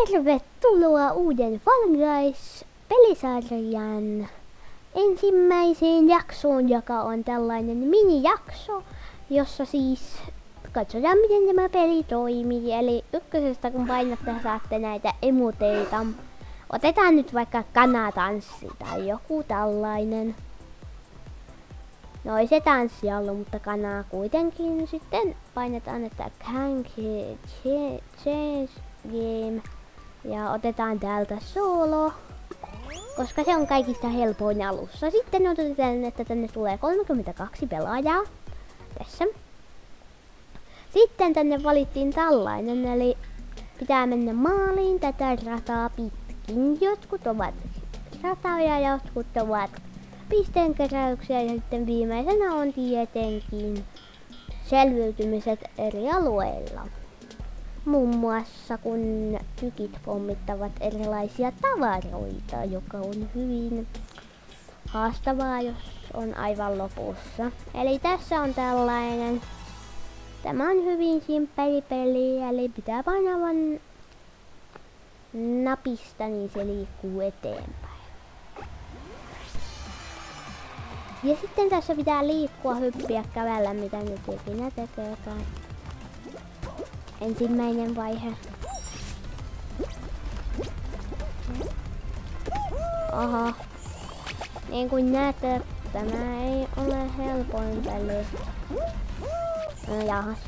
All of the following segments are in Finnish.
Tervetuloa uuden Fall Guys-pelisarjan ensimmäiseen jaksoon, joka on tällainen mini-jakso, jossa siis katsotaan miten tämä peli toimii. Eli ykkösestä kun painatte saatte näitä emoteita. Otetaan nyt vaikka kanatanssi tai joku tällainen. No ei se tanssi ollut, mutta kanaa kuitenkin. Sitten painetaan, että can change game. Ja otetaan täältä solo, koska se on kaikista helpoin alussa. Sitten otetaan, että tänne tulee 32 pelaajaa. Tässä. Sitten tänne valittiin tällainen, eli pitää mennä maaliin tätä rataa pitkin. Jotkut ovat ratoja, jotkut ovat pisteenkeräyksiä ja sitten viimeisenä on tietenkin selviytymiset eri alueilla. Muun muassa kun tykit pommittavat erilaisia tavaroita, joka on hyvin haastavaa, jos on aivan lopussa. Eli tässä on tällainen. Tämä on hyvin simppeli peli, eli pitää painaa vain napista, niin se liikkuu eteenpäin. Ja sitten tässä pitää liikkua, hyppiä, kävellä, mitä nyt ikinä tekeekään. Ensimmäinen vaihe. Aha. Niin kuin näette, tämä ei ole helpoin peli. No jahas.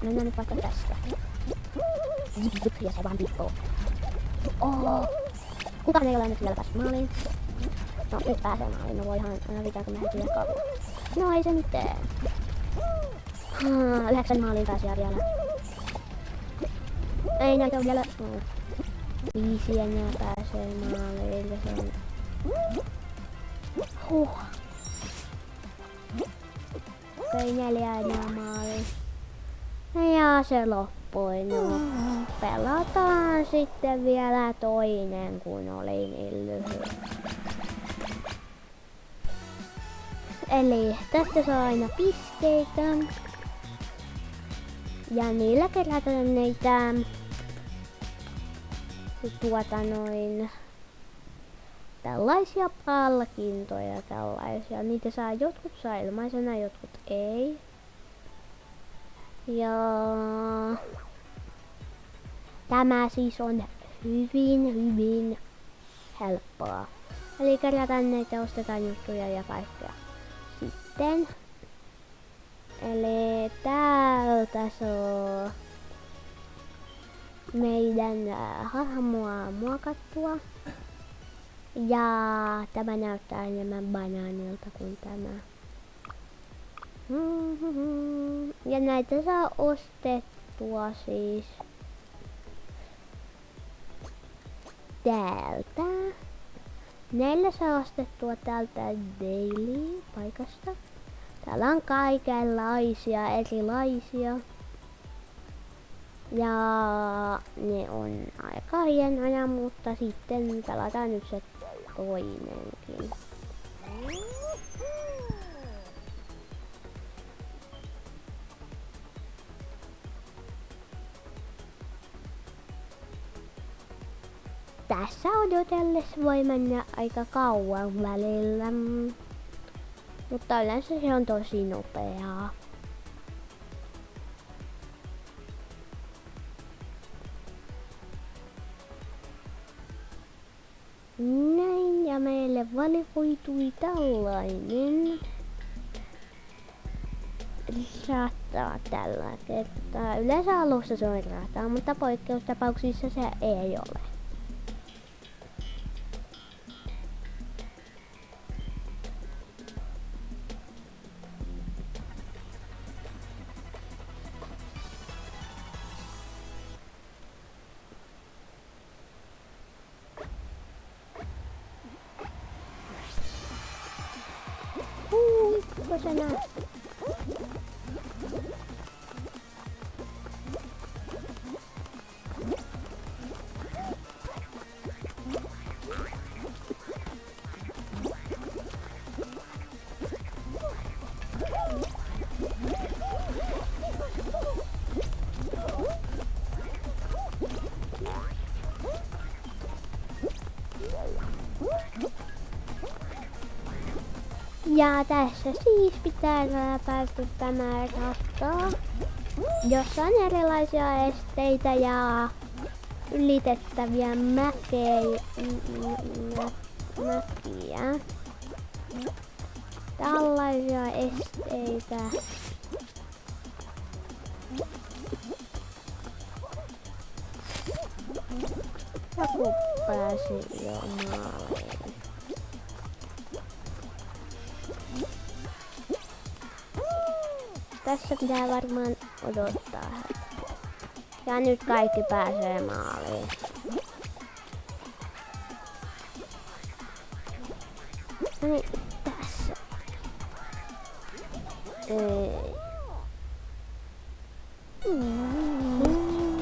Mennään nyt vaikka tästä. Ja se vaan tippuu. Oho. Kukaan ei ole nyt vielä päässyt maaliin. No nyt pääsee maaliin. No voihan, pitääkö mä heti jakaa. No ei se mitään. 9 maaliin pääsee vielä. Ei näitä on vielä. 5 enää pääsee maaliin. Ja se on. Okei, 4 enää maaliin. Ja se loppui. No, pelataan sitten vielä toinen, kun oli niin lyhyt. Eli tästä saa aina pisteitä. Ja niillä kerätään niitä tällaisia palkintoja, tällaisia. Niitä saa jotkut saa ilmaisena, jotkut ei. Ja tämä siis on hyvin helppoa. Eli kerätään näitä, ostetaan juttuja ja kaikkea. Sitten eli täältä saa meidän hahmoa muokattua. Ja tämä näyttää enemmän banaanilta kuin tämä. Ja näitä saa ostettua siis täältä. Näillä saa ostettua täältä daily-paikasta. Täällä on kaikenlaisia erilaisia. Ja ne on aika hienoja, mutta sitten pelataan nyt se toinenkin. Tässä odotellessa voi mennä aika kauan välillä, mutta yleensä se on tosi nopeaa. Näin, ja meille valikoitui tällainen rata tällä kertaa. Yleensä alussa se on rata, mutta poikkeustapauksissa se ei ole. Se näin. Ja tässä siis pitää läpäistä tämä rata, jossa on erilaisia esteitä ja ylitettäviä mäkiä. Tällaisia esteitä. Joku pääsi jo maaliin. Tässä pitää varmaan odottaa. Ja nyt kaikki pääsee maaliin. No niin, tässä.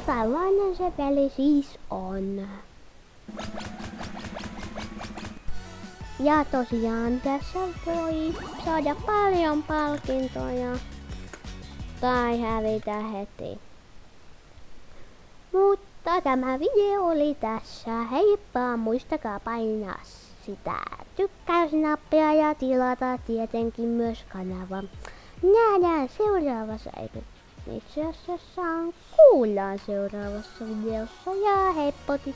Tällainen se peli siis on. Ja tosiaan tässä voi saada paljon palkintoja tai hävitä heti. Mutta tämä video oli tässä. Heippa! Muistakaa painaa sitä tykkäysnappia ja tilata tietenkin myös kanava. Nähdään seuraavassa, eikö itse asiassa kuullaan seuraavassa videossa. Ja heippotit.